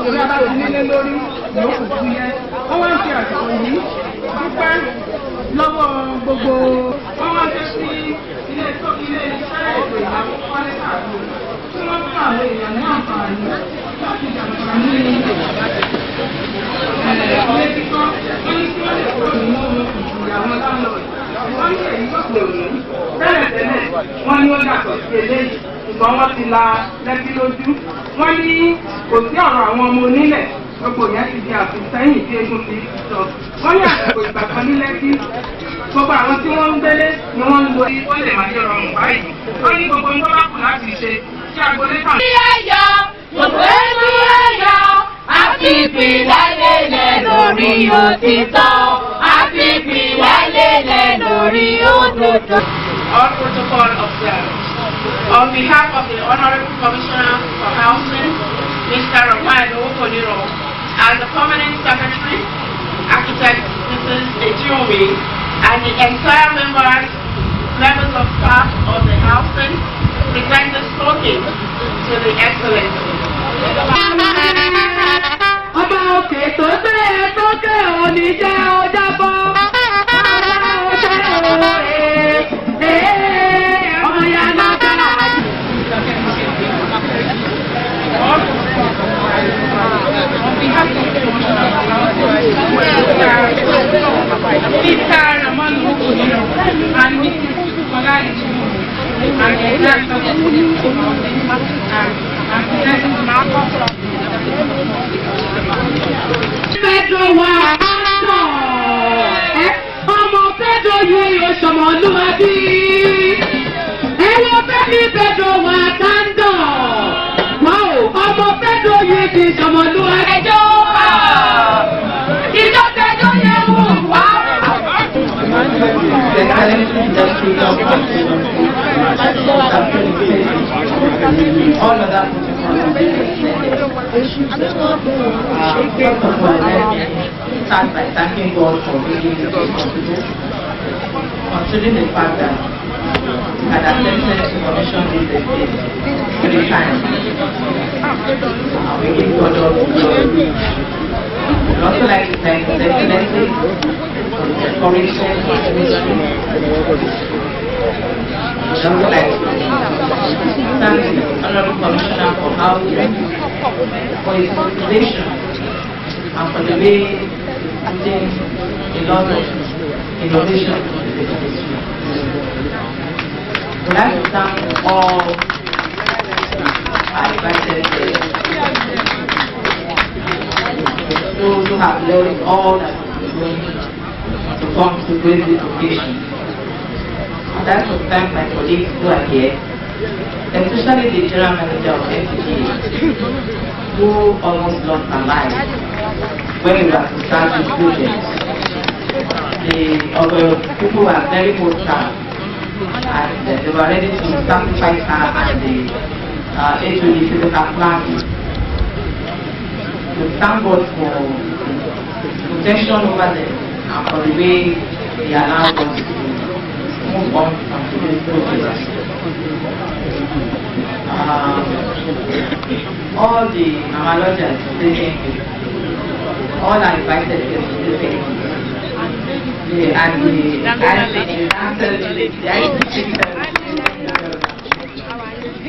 torí abá ti nílé lórí yóò kò fún yẹ. Wọ́n wá ń fi àsìkò yìí dúpẹ́ lọ́wọ́ gbogbo wọ́n wá ń fẹ́ sí ilé iṣẹ́ ètò ìyàwó kọ́lé káàkiri tí wọ́n fún àwọn èèyàn ní àǹfààní láti jàǹfààní ilé kíkọ́ wọ́n ní kí wọ́n lè kúrò nínú ìyàwó láńlọ́ọ̀dù. Wọ́n ní èyí tó pè òní tẹ́lẹ̀tẹ́lẹ̀ wọ́n ní ó yàtọ̀ sí eléyìí ṣùgbọ́n wọ́n ti la Lẹ́kí lójú. Wọ́n ní kò sí ọ̀rọ̀ àwọn ọmọ onílẹ̀ gbogbo yẹn ti di àfisẹ́yìn tí eégún fi sọ. Wọ́n ní àsìkò ìgbà kan ní Lẹ́kí gbogbo àwọn tí wọ́n ń gbélé ni wọ́n ń lo wọ́n lè máa yẹ rọrùn báyìí. Wọ́n ní gbogbo ń tó bá kù láti ṣe kí agbolé kan. Gbogbo ẹbí ẹ̀yọ́ àfìfì lálẹ́lẹ̀ lórí òtítọ́ àfìfì lálẹ́lẹ̀ lórí òdodo. All protocol observed. On behalf of the Honorable Commissioner for Housing, Mr. Oba Adeyinka, as the Permanent Secretary, Architect Mrs. Tiunbu, and the entire members of staff of the Housing, present this token to the Excellency. Ọba òkè tó tẹ́ tókè òní jẹ́ ọjàbọ̀. Ọmọ ya náà dára. Pedro wa tọ̀ ọmọ Pedro yìí yóò ṣọmọlúwàbí. Ẹ̀wọ̀n Fẹ́mi Pedro wa kándọ̀. Wọ́n ọmọ Pedro yìí ti ṣọmọlúwàbí. Ẹjọ́ ìjọ́tẹ̀jọ́ yẹn wò wá. All of that start by thanking God for making it possible, considering the fact that we had attempted to commission this estate 3 times. We give God all the glory. I'd also like to thank His Excellency for the encouragement of the ministry. I'd also like to thank the Honorable Commissioner for Housing for his motivation and for the way he brings a lot of innovation to the industry. We'd like to thank all our invited guests, those who have learned all that we're doing to come to grace this occasion. I'd like to thank my colleagues who are here, especially the General Manager of FCG, who almost lost her life when we were to start this project. The other people were very hostile and they were ready to sacrifice her and the HOD physical planning. We thank God for protection over them and for the way they allowed us to move on from today's project. All the Amalodjas say thank you. All are invited to say thank you. And the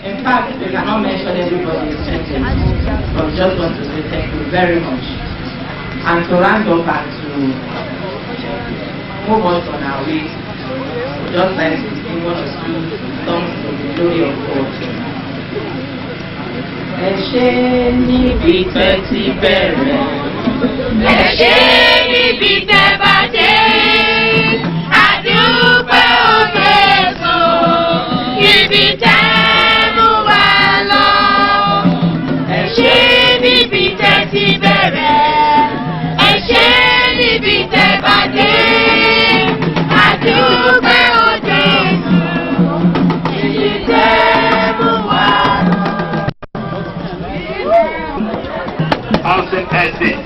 in fact, we cannot mention everybody's sentence, but we just want to say thank you very much. And to round up and to move on our way, just like we want to do songs to the glory of God. Ẹ ṣé níbi tẹ́ ti bẹ̀rẹ̀. Ẹ ṣé níbi tẹ́ bá dé. Àdúpẹ́ òkè sùn. Ibi tẹ́ mú wa lọ. Ẹ ṣé níbi tẹ́ ti bẹ̀rẹ̀. Ẹ ṣé níbi tẹ́ bá dé. Àdúpẹ́ òkè sùn. Ibi tẹ́ mú wa lọ. Housing estate.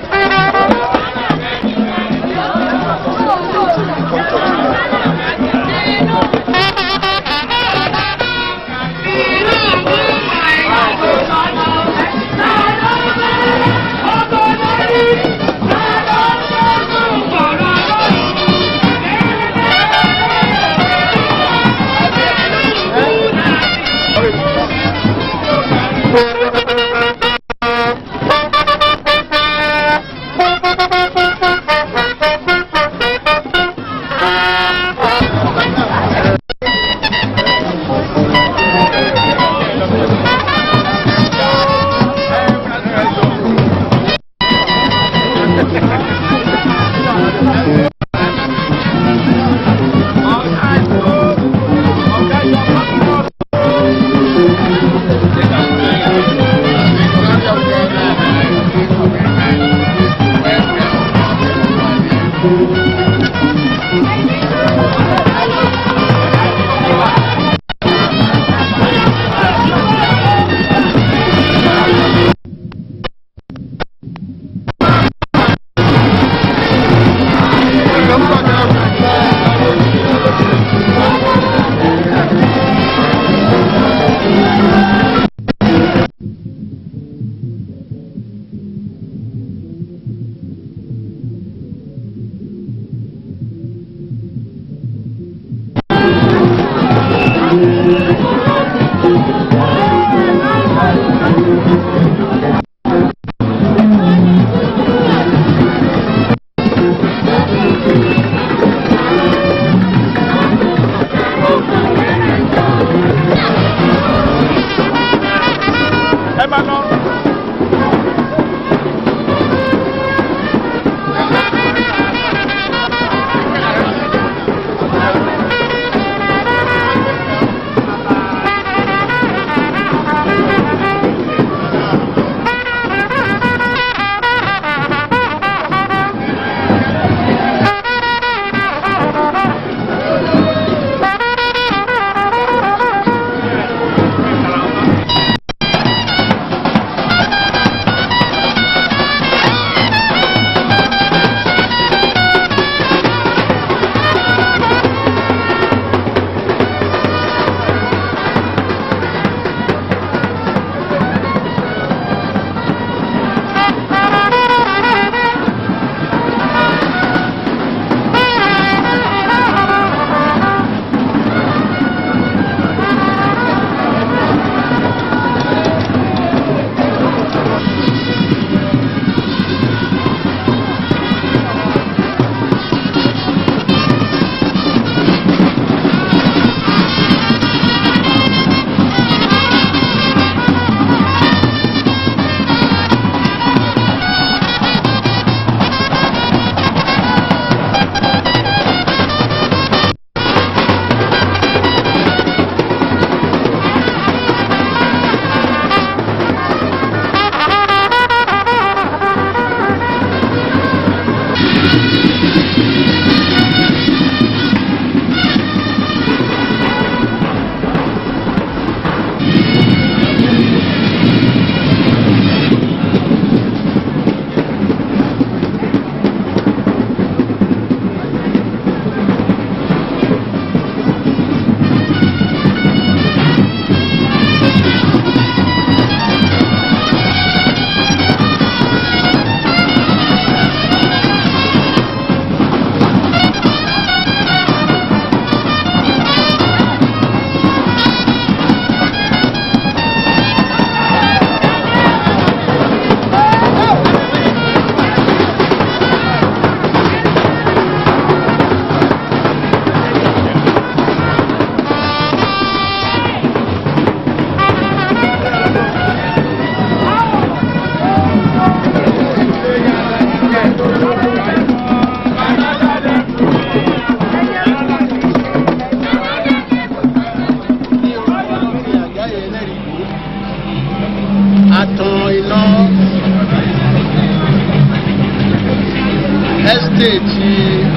estate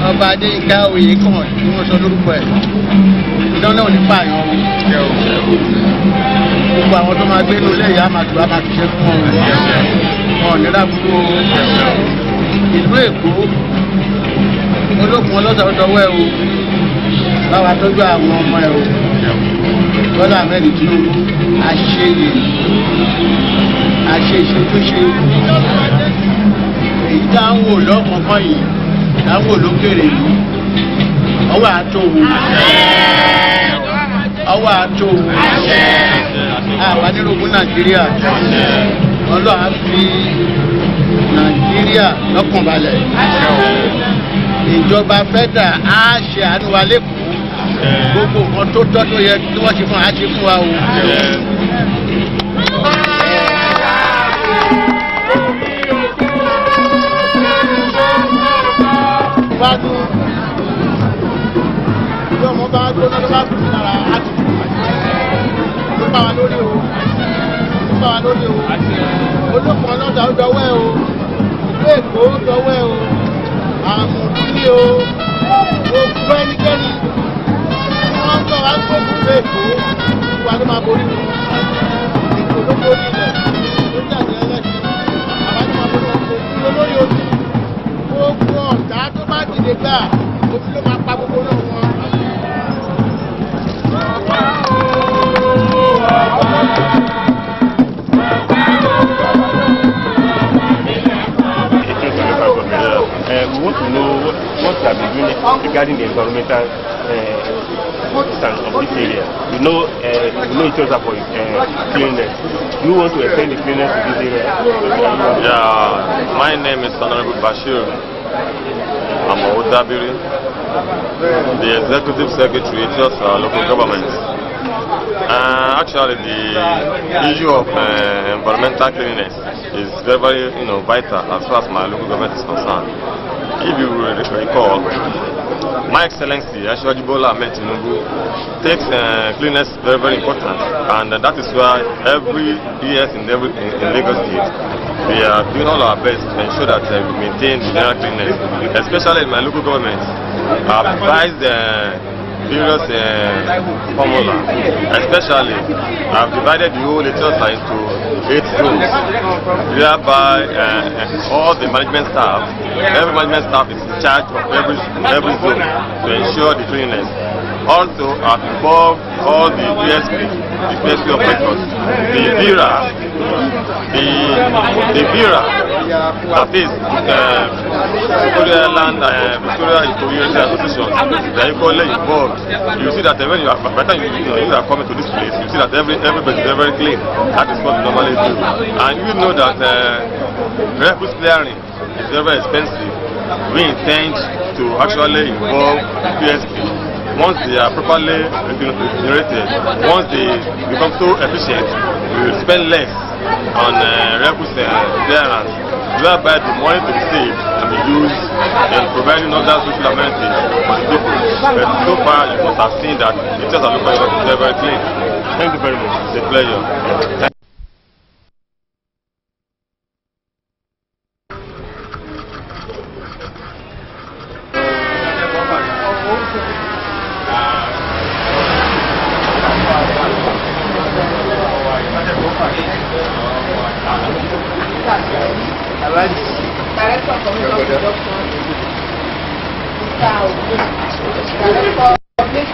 Oba Adeyinka Oyekan ni wọ́n sọ lórúkọ ẹ̀ iná náà ní pààyàn gbogbo àwọn tó máa gbé ní ilé ìyá àmàtúwà máa fi ṣe fún wọn nílá fún ìlú Èkó olókùn ọlọ́sàn ọdọwọ́ ẹ̀ o báwa tọ́jú àwọn ọmọ ẹ̀ o Bọ́lá Ahmed Tinubu àṣeyè àṣeṣe tó ṣe èyí táwọn wò lọ́kọ̀ọ̀kan yìí táwọn wò lókèrè yìí ọwọ́ àtòwò ọwọ́ àtò àwa nírògùn Nàìjíríà Ọlọ́run á fi Nàìjíríà lọ́kàn balẹ̀ ìjọba fẹ́dà á ṣe àánú wa lẹ́kọ̀ọ́ gbogbo nǹkan tó tọ́ tó yẹ kí wọ́n ṣe fún wa ṣe fún wa o. Gbádùn bí ọmọ bá gbóná ló bá kù sí lára á ti kú ló bá wa lórí o ló bá wa lórí o olókùn ọlọ́dà ó dọwọ́ ẹ o ìlú Èkó ó dọwọ́ ẹ o àmùdí o gbogbo ẹnikẹ́ni wọ́n ń bọ̀ wá gbógun ìlú Èkó wà ló máa borí wọn Èkó ló borí ilẹ̀ ló jáde ẹlẹ́sìn àwọn ló máa borí wọn kò lórí ojú gbogbo ọ̀tá tó bá dìde gbà ojú ló máa pa gbogbo náà wọn. We want to know what you have been doing regarding the environmental of this area. You know each other for cleanliness. Do you want to extend the cleanliness to this area? Yeah, my name is Honorable Bashir Odabiri, the Executive Secretary of local government. Actually, the issue of environmental cleanliness is very, vital as far as my local government is concerned. If you recall, My Excellency Ashwaji Bola Ahmed Tiunbu takes cleanliness very, very important, and that is why every year in Lagos State we are doing all our best to ensure that we maintain general cleanliness, especially in my local government. I have devised various formula, especially I have divided the whole literature into 8 zones, whereby all the management staff, every management staff is in charge of every zone to ensure the cleanliness. Also, I've involved all the PSP operators, the VIRA, that is Victoria Land Victoria Community Association. They are equally involved. You see that when you are, by the time you are coming to this place, you see that everybody is very clean. That is what we normally do. And you know that refuse clearing is very expensive. We intend to actually involve PSP. Once they are properly generated, once they become so efficient, we will spend less on refuse clearance, whereby the money to be saved can be used in providing other social amenities for the people. But so far, you must have seen that it just looks very, very clean. Thank you very much. It's a pleasure. Director of Commission Production, Director of Public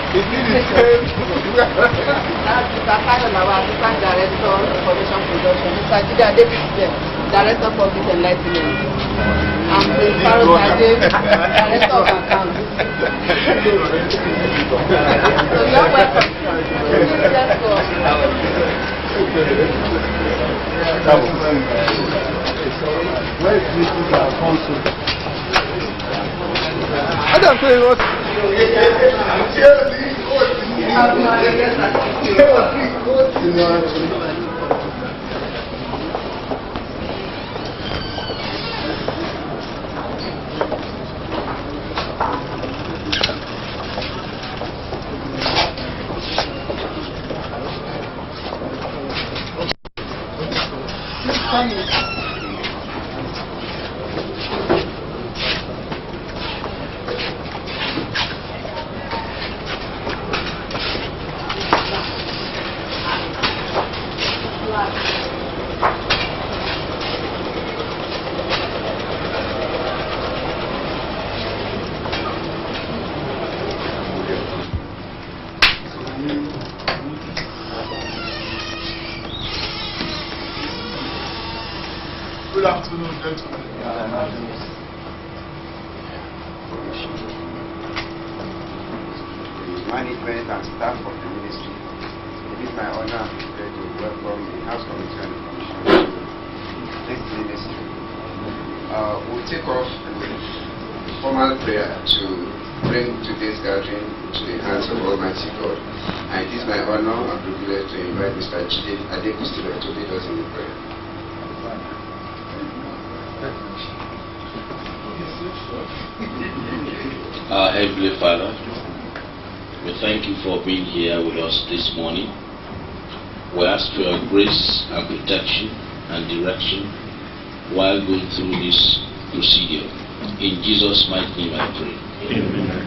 Mr. Kayolawa, Assistant Director of Commission Production, Mr. Jide Adebisi, Director of Public Enlightenment, and Mr. Farouk Ade, Director of Accounts. So you are welcome. Where is Mr. Consul? I don't say what. Good afternoon, gentlemen. The management and staff of the ministry It is my honor to welcome the House Committee on Information to this ministry. We'll take off with formal prayer to bring today's gathering to the hands of Almighty God. And it is my honor and privilege to invite Mr. Adeyinka Oyekan to lead us in the prayer. Our Heavenly Father, we thank you for being here with us this morning. We ask for your grace and protection and direction while going through this procedure. In Jesus' mighty name I pray. Amen.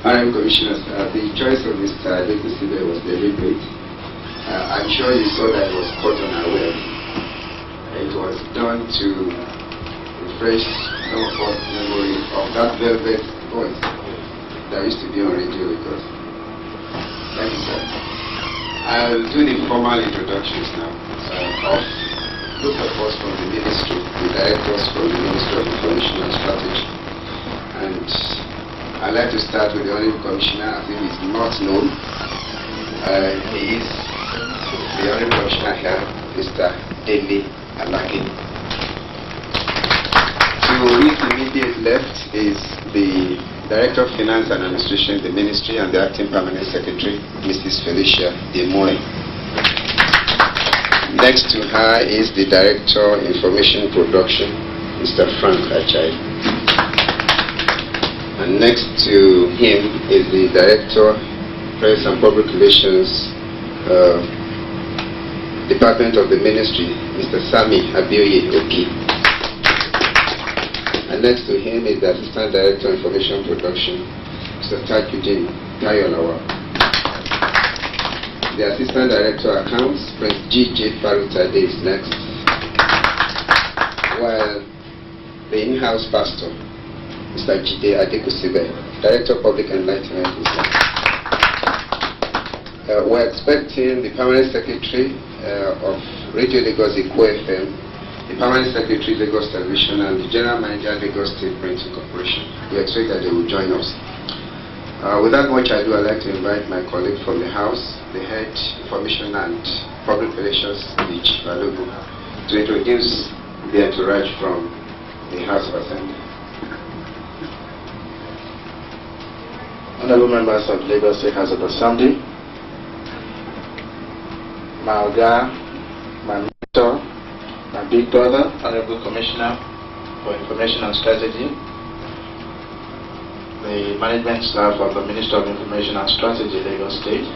Honorable Commissioners, the choice of Mr. Adeyinka Oyekan was deliberate. I'm sure you saw that it was caught unaware. It was done to refresh some of us memory of that velvet voice that used to be on radio with us. Thank you, sir. I'll do the formal introductions now of both of us from the ministry, the directors from the Ministry of Information and Strategy. And I'd like to start with the Honorable Commissioner. I think he's not known. He is the Honorable Commissioner here, Mr. Dele Alake. To his immediate left is the Director of Finance and Administration in the Ministry and the Acting Permanent Secretary, Mrs. Felicia Demoy. Next to her is the Director of Information Production, Mr. Frank Achai. And next to him is the Director of Press and Public Relations Department of the Ministry, Mr. Sami Abioye Oki. And next to him is the Assistant Director of Information Production, Mr. Tajudeen Tayolawa. The Assistant Director of Accounts, Prince G.J. Farutade is next. While the in-house pastor, Mr. Jide Adekusibe, Director of Public Enlightenment is next. We're expecting the Permanent Secretary of Radio Lagos Eko FM, the Permanent Secretary Lagos Television, and the General Manager Lagos State Printing Corporation. We expect that they will join us. Without much ado, I'd like to invite my colleague from the House, the Head Information and Public Relations, Chief Balogu, to introduce the entourage from the House of Assembly. Honorable members of Lagos State House of Assembly, my Oga, my mentor, my big brother, Honorable Commissioner for Information and Strategy, the management staff of the Ministry of Information and Strategy, Lagos State.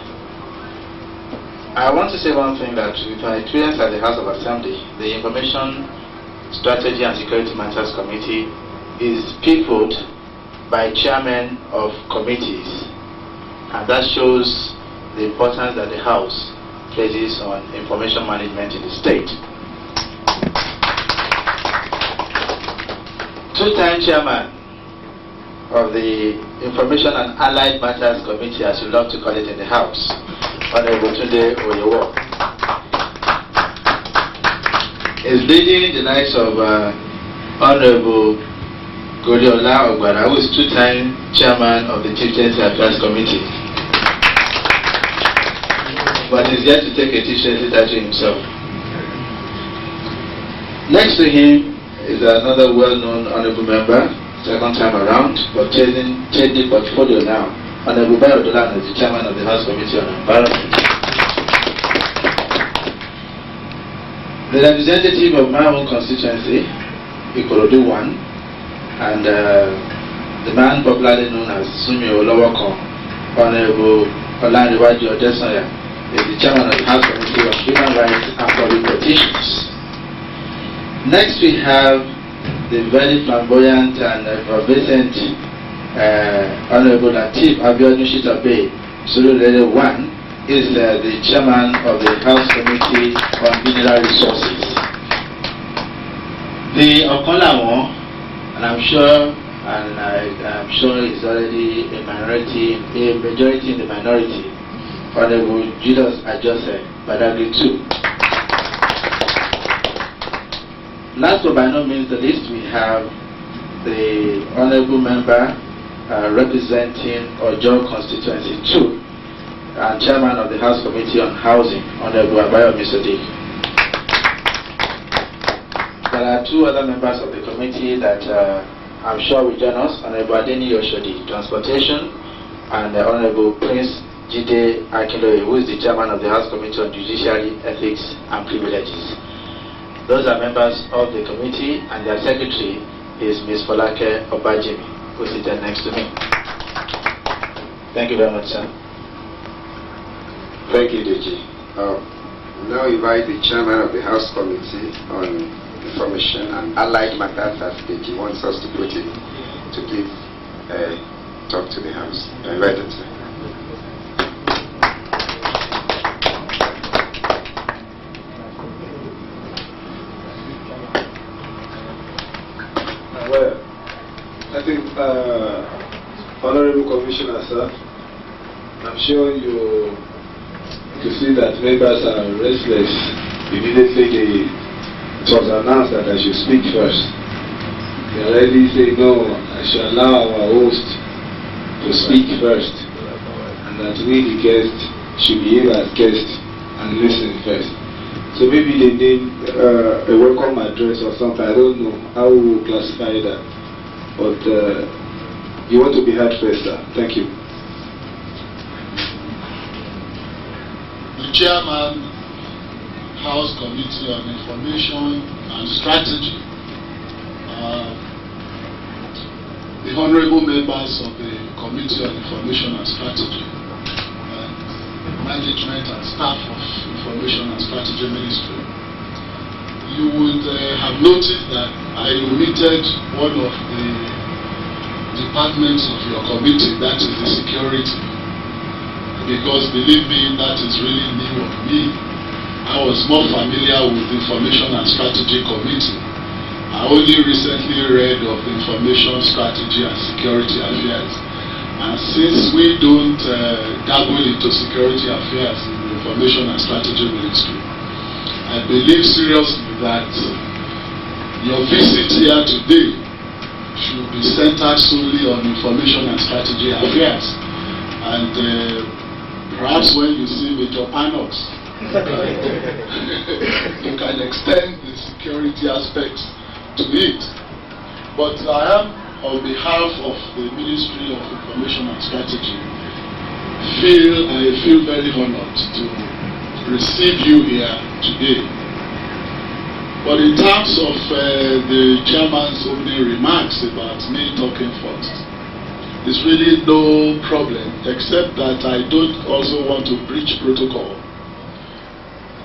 I want to say one thing, that with my experience at the House of Assembly, the Information Strategy and Security Matters Committee is peopled by chairmen of committees, and that shows the importance that the House places on information management in the state. Two-time chairman of the Information and Allied Matters Committee, as you love to call it in the House, Honorable Tunde Oyewo, is leading the likes of Honorable Godiola Ogbara, who is two-time chairman of the Chieftaincy Affairs Committee, but is yet to take a Chieftaincy title himself. Next to him is another well-known honorable member, second time around, but changing the portfolio now. Honorable Bayo Dolan is the chairman of the House Committee on Environment. The representative of my own constituency, Ikorodu 1, and the man popularly known as Sumi Olowoko, Honorable Olaniwaju Odesanya, is the chairman of the House Committee on Human Rights and Public Petitions. Next we have the very flamboyant and effervescent Honorable Lateef Abiodun Shitabe, Surulere 1, is the chairman of the House Committee on Mineral Resources. The Okonlawon, and I'm sure it's already a majority in the minority, Honorable Julius Ajose, Badagry 2. Last but by no means the least, we have the honorable member representing Ojo Constituency 2, and Chairman of the House Committee on Housing, Honorable Abayomi Sodiq. There are two other members of the committee that I'm sure will join us, Honorable Adeyinka Oyekan, Transportation, and Honorable Prince Jide Akinloye, who is the Chairman of the House Committee on Judiciary, Ethics and Privileges. Those are members of the committee, and their secretary is Ms. Folake Obajimi, who is seated next to me. Thank you very much, sir. Thank you, DG. Now invite the Chairman of the House Committee on Information and Allied Matters, as DG wants us to put it, to give a talk to the House. You're invited, sir. Well, I think, Honorable Commissioner, sir, I'm sure you see that members are restless. Immediately it was announced that I should speak first. They already say, no, I should allow our host to speak first, and that we, the guests, should be here as guests and listen first. So maybe they need a welcome address or something. I don't know how we will classify that. But you want to be heard first, sir. Thank you. The Chairman, House Committee on Information and Strategy, the honorable members of the Committee on Information and Strategy, management and staff of Information and Strategy Ministry, you would have noticed that I omitted one of the departments of your committee, that is the security, because believe me, that is really new of me. I was more familiar with the Information and Strategy Committee. I only recently read of the Information Strategy and Security Affairs. And since we don't dabble into security affairs in the Information and Strategy Ministry, I believe seriously that your visit here today should be centered solely on Information and Strategy Affairs. And perhaps when you see Major Panox, you can extend the security aspects to it. But I am, on behalf of the Ministry of Information and Strategy, I feel very honored to receive you here today. But in terms of the Chairman's opening remarks about me talking first, there's really no problem, except that I don't also want to breach protocol.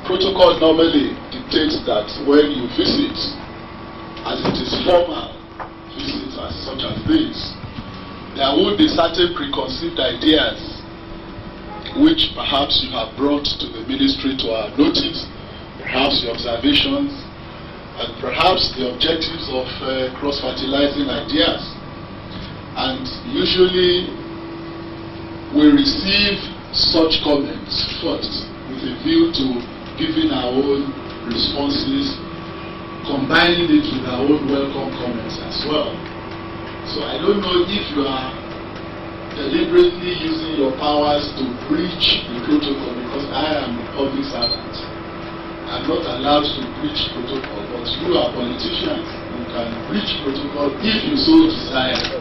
Protocol normally dictates that when you visit, as it is formal visits as such as this, there would be certain preconceived ideas which perhaps you have brought to the ministry to our notice, perhaps your observations, and perhaps the objectives of cross-fertilizing ideas. And usually we receive such comments first with a view to giving our own responses, combining it with our own welcome comments as well. So I don't know if you are deliberately using your powers to breach the protocol, because I am a public servant. I'm not allowed to breach protocol, but you are politicians. You can breach protocol if you so desire.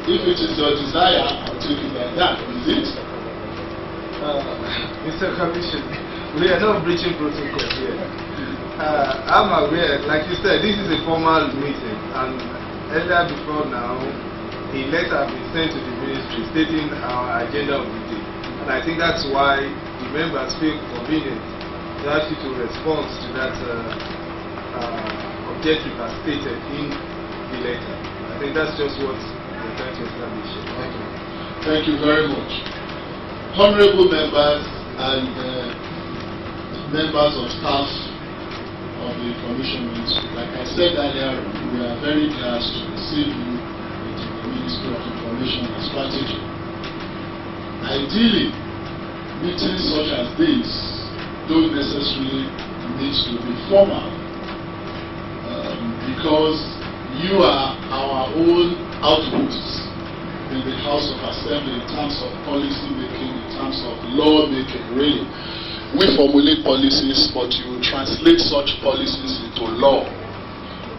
If it is your desire, I'll take it like that. Is it? Mr. Commissioner, we are not breaching protocol here. I'm aware, like you said, this is a formal meeting, and earlier before now, a letter has been sent to the ministry stating our agenda of the day. And I think that's why the members feel convenient to ask you to respond to that objective as stated in the letter. I think that's just what we're trying to establish. Thank you. Thank you very much. Honorable members and members of staff of the Information Ministry, like I said earlier, we are very glad to receive you into the Ministry of Information and Strategy. Ideally, meetings such as this don't necessarily need to be formal, because you are our own outposts in the House of Assembly in terms of policy making, in terms of law making, really. We formulate policies, but you translate such policies into law.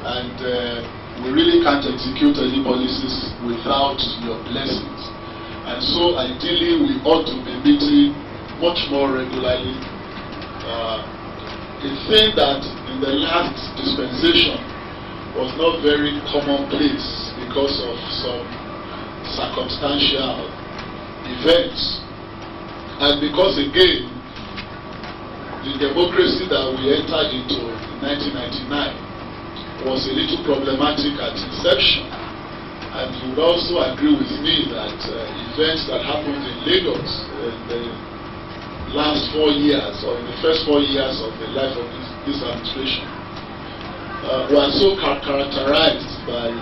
And we really can't execute any policies without your blessings. And so ideally we ought to be meeting much more regularly. A thing that in the last dispensation was not very commonplace because of some circumstantial events. And because again, the democracy that we entered into in 1999 was a little problematic at inception. And you would also agree with me that events that happened in Lagos in the last 4 years, or in the first 4 years of the life of this administration, were so characterized by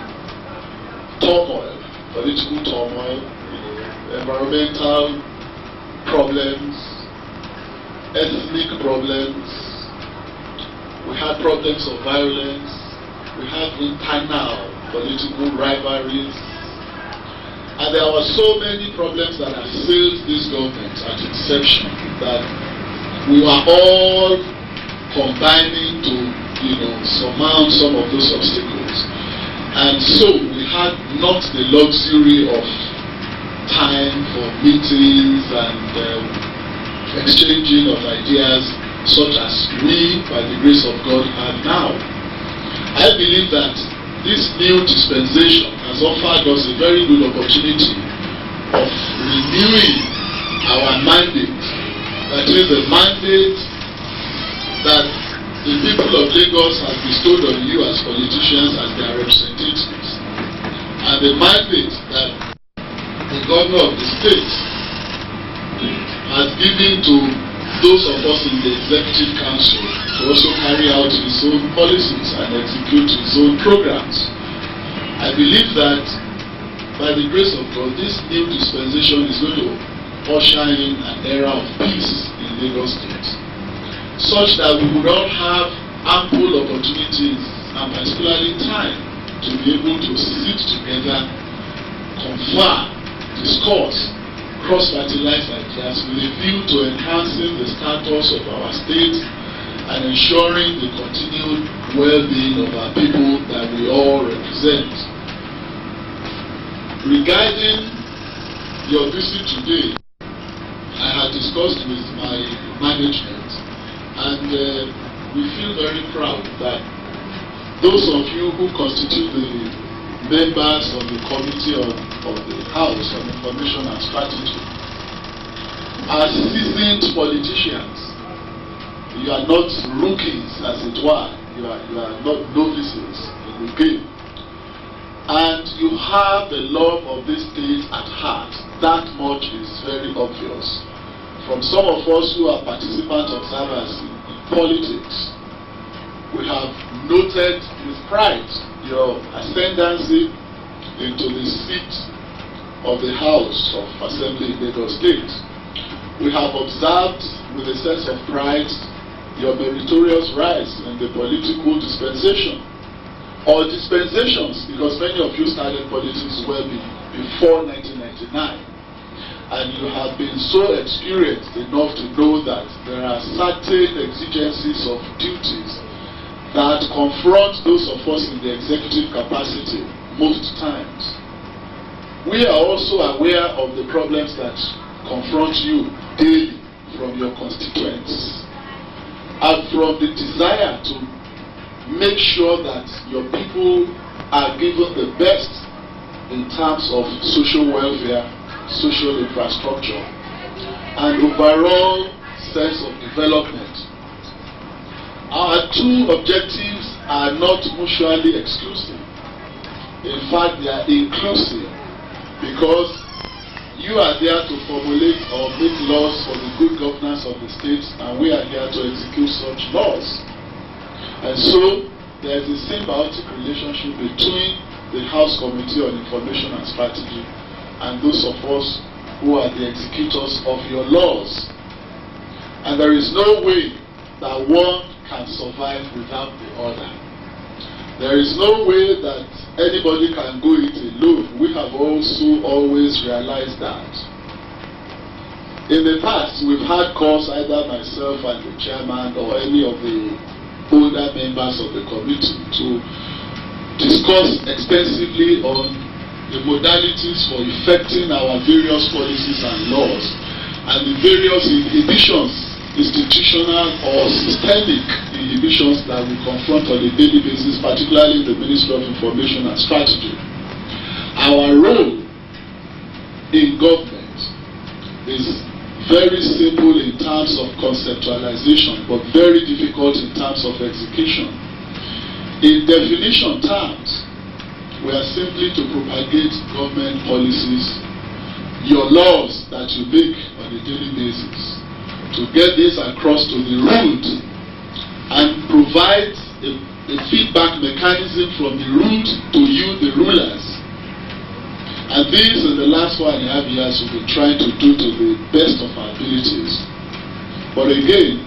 turmoil, political turmoil, environmental problems, ethnic problems. We had problems of violence. We had internal political rivalries. And there were so many problems that assailed this government at inception that we were all combining to, surmount some of those obstacles. And so we had not the luxury of time for meetings and exchanging of ideas such as we, by the grace of God, have now. I believe that this new dispensation has offered us a very good opportunity of renewing our mandate. That is the mandate that the people of Lagos have bestowed on you as politicians, as their representatives, and the mandate that the governor of the state has given to those of us in the executive council to also carry out his own policies and execute his own programs. I believe that by the grace of God, this new dispensation is going to usher in an era of peace in Lagos State, such that we would all have ample opportunities and particularly time to be able to sit together, confer, discuss, cross-fertilize ideas with a view to enhancing the status of our state and ensuring the continued well-being of our people that we all represent. Regarding your visit today, I had discussed with my management, and we feel very proud that those of you who constitute the members of the Committee of the House on Information and Strategy are seasoned politicians. You are not rookies, as it were. You are not novices in the game. And you have the love of this state at heart. That much is very obvious. From some of us who are participant observers in politics, we have noted with pride your ascendancy into the seat of the House of Assembly in Lagos State. We have observed with a sense of pride your meritorious rise in the political dispensation, or dispensations, because many of you started politics well before 1999, and you have been so experienced enough to know that there are certain exigencies of duties that confront those of us in the executive capacity most times. We are also aware of the problems that confront you daily from your constituents, and from the desire to make sure that your people are given the best in terms of social welfare, social infrastructure, and overall sense of development. Our two objectives are not mutually exclusive. In fact, they are inclusive, because you are there to formulate or make laws for the good governance of the state, and we are here to execute such laws. And so, there is a symbiotic relationship between the House Committee on Information and Strategy and those of us who are the executors of your laws. And there is no way that one can survive without the other. There is no way that anybody can go it alone. We have also always realized that. In the past, we've had calls, either myself and the chairman or any of the older members of the committee, to discuss extensively on the modalities for effecting our various policies and laws and the various inhibitions, institutional or systemic inhibitions that we confront on a daily basis, particularly in the Ministry of Information and Strategy. Our role in government is very simple in terms of conceptualization, but very difficult in terms of execution. In definition terms, we are simply to propagate government policies, your laws that you make on a daily basis, to get this across to the root and provide a feedback mechanism from the root to you, the rulers. And this, in the last 1.5 years, we've been trying to do to the best of our abilities. But again,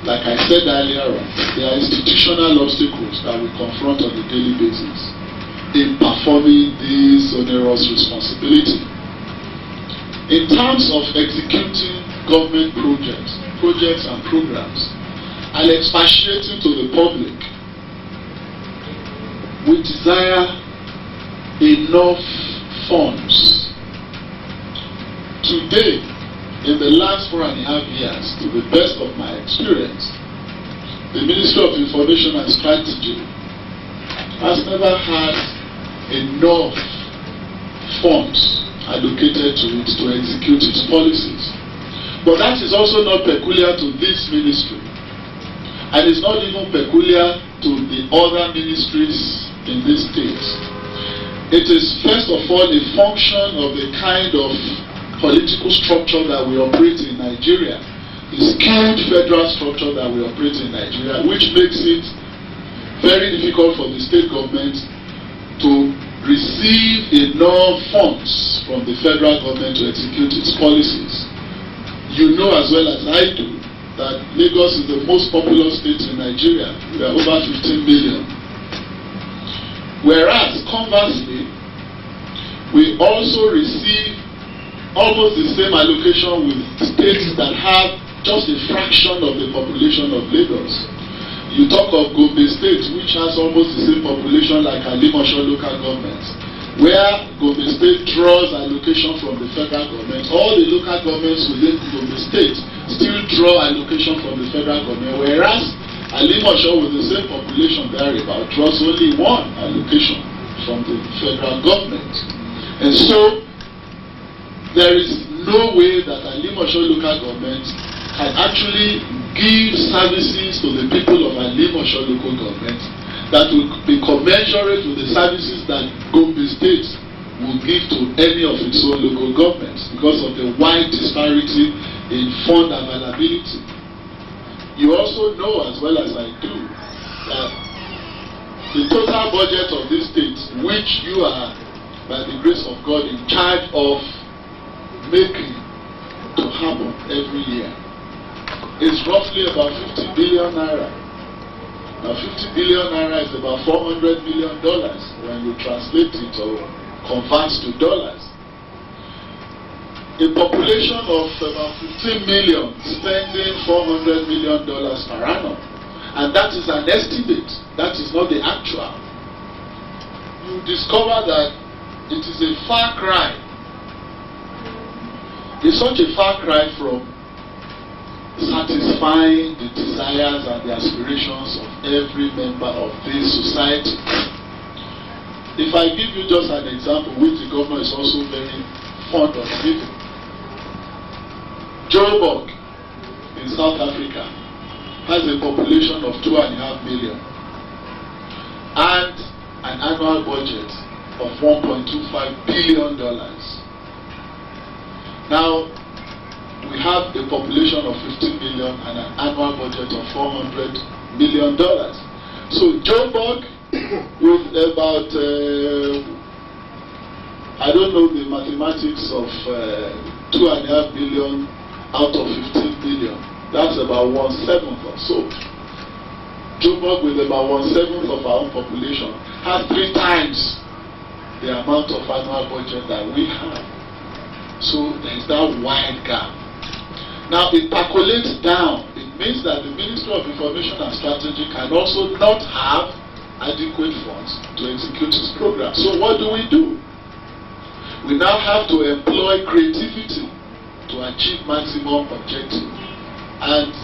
like I said earlier on, there are institutional obstacles that we confront on a daily basis in performing this onerous responsibility. In terms of executing government projects and programs, and expatiating to the public, we desire enough funds. Today, in the last 4.5 years, to the best of my experience, the Ministry of Information and Strategy has never had enough funds allocated to it to execute its policies. But that is also not peculiar to this ministry, and it's not even peculiar to the other ministries in this state. It is first of all a function of the kind of political structure that we operate in Nigeria, the skewed federal structure that we operate in Nigeria, which makes it very difficult for the state government to receive enough funds from the federal government to execute its policies. You know as well as I do that Lagos is the most populous state in Nigeria. We are over 15 million. Whereas, conversely, we also receive almost the same allocation with states that have just a fraction of the population of Lagos. You talk of Govt State, which has almost the same population like Alimosho local government, where Govt State draws allocation from the federal government. All the local governments within Govt State still draw allocation from the federal government, whereas Alimosho, with the same population thereabout, draws only one allocation from the federal government. And so, there is no way that Alimosho local government can actually give services to the people of Alimosho local government that will be commensurate with the services that Govt State will give to any of its own local governments because of the wide disparity in fund availability. You also know as well as I do that the total budget of this state, which you are, by the grace of God, in charge of making to happen every year, is roughly about 50 billion naira. Now 50 billion naira is about $400 million when you translate it or convert to dollars. A population of about 15 million spending $400 million per annum, and that is an estimate, that is not the actual. You discover that it is a far cry. It's such a far cry from satisfying the desires and the aspirations of every member of this society. If I give you just an example, which the governor is also very fond of giving, Joburg in South Africa has a population of 2.5 million and an annual budget of $1.25 billion. Now, we have a population of 15 million and an annual budget of $400 million. So Joburg, with about, I don't know the mathematics of 2.5 billion out of 15 billion, that's about 1/7 or so. Joburg, with about 1/7 of our own population, has 3 times the amount of annual budget that we have. So there is that wide gap. Now it percolates down. It means that the Ministry of Information and Strategy can also not have adequate funds to execute its program. So what do? We now have to employ creativity to achieve maximum objective. And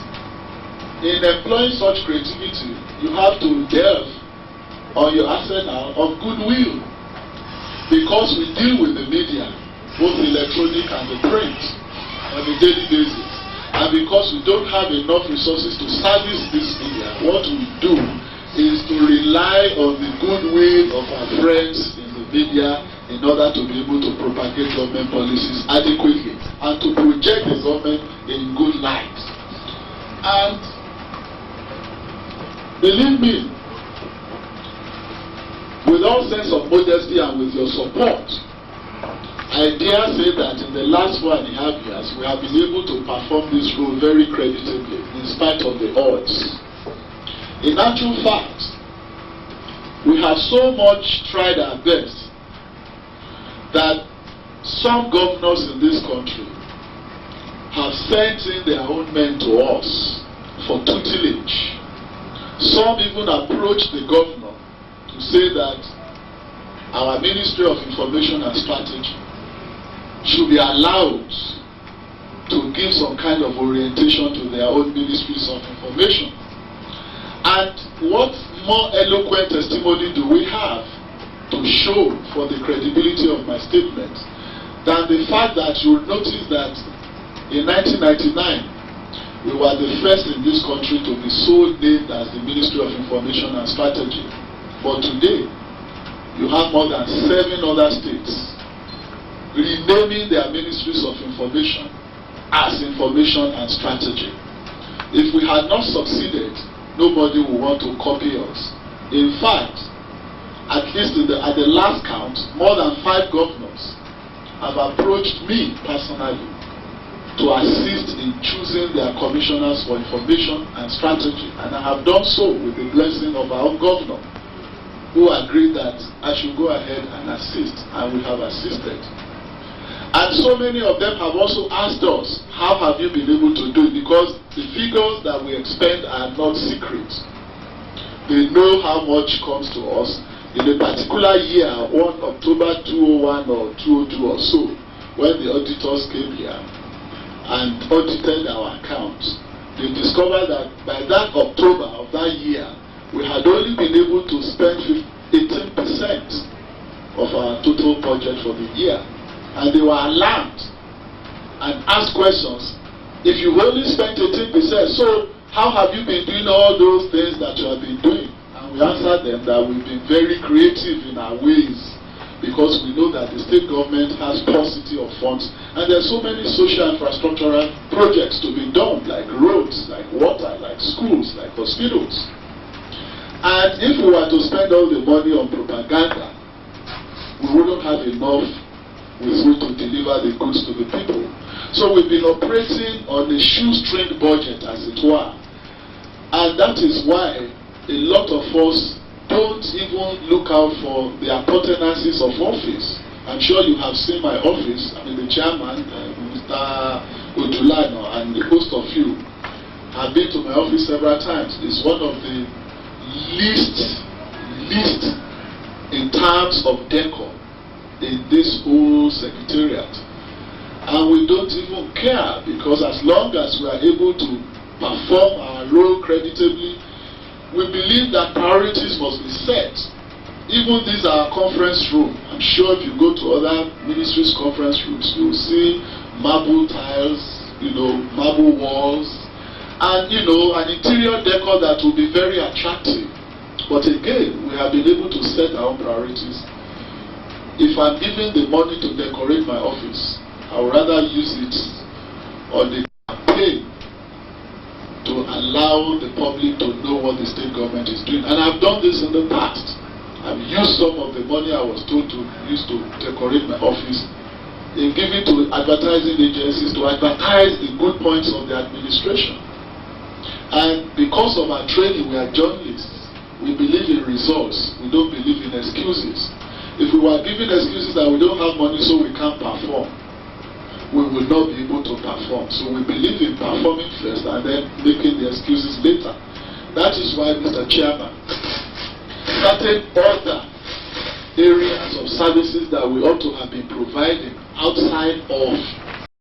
in employing such creativity, you have to delve on your arsenal of goodwill. Because we deal with the media, both electronic and the print, on a daily basis. And because we don't have enough resources to service this media, what we do is to rely on the goodwill of our friends in the media in order to be able to propagate government policies adequately and to project the government in good light. And believe me, with all sense of modesty and with your support, I dare say that in the last 1.5 years, we have been able to perform this role very creditably in spite of the odds. In actual fact, we have so much tried our best that some governors in this country have sent in their own men to us for tutelage. Some even approached the governor to say that our Ministry of Information and Strategy should be allowed to give some kind of orientation to their own ministries of information. And what more eloquent testimony do we have to show for the credibility of my statement than the fact that you will notice that in 1999 we were the first in this country to be so named as the Ministry of Information and Strategy. But today, you have more than 7 other states renaming their ministries of information as Information and Strategy. If we had not succeeded, nobody would want to copy us. In fact, at least at the last count, more than 5 governors have approached me personally to assist in choosing their commissioners for information and strategy, and I have done so with the blessing of our own governor, who agreed that I should go ahead and assist, and we have assisted. And so many of them have also asked us, how have you been able to do it? Because the figures that we expend are not secret. They know how much comes to us. In a particular year, 1 October 2001 or 2002 or so, when the auditors came here and audited our accounts, they discovered that by that October of that year, we had only been able to spend 18% of our total budget for the year. And they were alarmed and asked questions. If you only spent 18%, so how have you been doing all those things that you have been doing? And we answered them that we've been very creative in our ways, because we know that the state government has paucity of funds, and there's so many social infrastructural projects to be done, like roads, like water, like schools, like hospitals. And if we were to spend all the money on propaganda, we wouldn't have enough with which to deliver the goods to the people. So we've been operating on a shoestring budget, as it were. And that is why a lot of us don't even look out for the appurtenances of office. I'm sure you have seen my office. I mean, the chairman, Mr. Odulano, and the host of you have been to my office several times. It's one of the least in terms of decor in this whole secretariat. And we don't even care, because as long as we are able to perform our role creditably, we believe that priorities must be set. Even these are conference room. I'm sure if you go to other ministries' conference rooms, you will see marble tiles, marble walls, and an interior decor that will be very attractive. But again, we have been able to set our own priorities. If I'm given the money to decorate my office, I would rather use it on the campaign to allow the public to know what the state government is doing. And I've done this in the past. I've used some of the money I was told to use to decorate my office in giving to advertising agencies to advertise the good points of the administration. And because of our training, we are journalists. We believe in results. We don't believe in excuses. If we were giving excuses that we don't have money so we can't perform, we will not be able to perform. So we believe in performing first and then making the excuses later. That is why, Mr. Chairman, certain other areas of services that we ought to have been providing outside of